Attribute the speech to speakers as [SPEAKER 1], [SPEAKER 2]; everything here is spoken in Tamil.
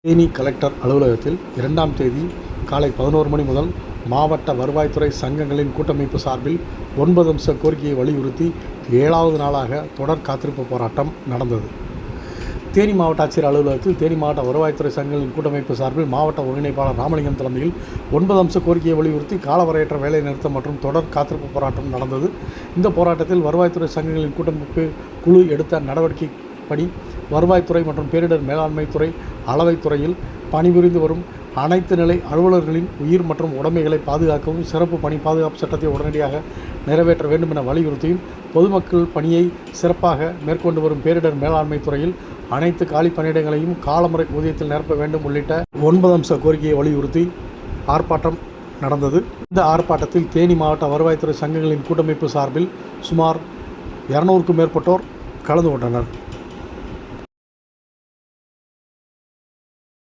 [SPEAKER 1] தேனி கலெக்டர் அலுவலகத்தில் 2ஆம் தேதி காலை 11 மணி முதல் மாவட்ட வருவாய்த்துறை சங்கங்களின் கூட்டமைப்பு சார்பில் 9 அம்ச கோரிக்கையை வலியுறுத்தி 7வது நாளாக தொடர் காத்திருப்பு போராட்டம் நடந்தது. தேனி மாவட்ட ஆட்சியர் அலுவலகத்தில் தேனி மாவட்ட வருவாய்த்துறை சங்கங்களின் கூட்டமைப்பு சார்பில் மாவட்ட ஒருங்கிணைப்பாளர் ராமலிங்கம் தலைமையில் 9 அம்ச கோரிக்கையை வலியுறுத்தி காலவரையற்ற வேலை நிறுத்தம் மற்றும் தொடர் காத்திருப்பு போராட்டம் நடந்தது. இந்த போராட்டத்தில் வருவாய்த்துறை சங்கங்களின் கூட்டமைப்பு குழு எடுத்த நடவடிக்கைப்படி வருவாய்த்துறை மற்றும் பேரிடர் மேலாண்மை துறை அளவைத்துறையில் பணிபுரிந்து வரும் அனைத்து நிலை அலுவலர்களின் உயிர் மற்றும் உடைமைகளை பாதுகாக்கவும் சிறப்பு பணி பாதுகாப்பு சட்டத்தை உடனடியாக நிறைவேற்ற வேண்டும் என வலியுறுத்தியும் பொதுமக்கள் பணியை சிறப்பாக மேற்கொண்டு வரும் பேரிடர் மேலாண்மை துறையில் அனைத்து காலி பணியிடங்களையும் காலமுறை ஊதியத்தில் நிரப்ப வேண்டும் உள்ளிட்ட 9 அம்ச கோரிக்கையை வலியுறுத்தி ஆர்ப்பாட்டம் நடந்தது. இந்த ஆர்ப்பாட்டத்தில் தேனி மாவட்ட வருவாய்த்துறை சங்கங்களின் கூட்டமைப்பு சார்பில் சுமார் 200க்கும் மேற்பட்டோர் கலந்து கொண்டனர்.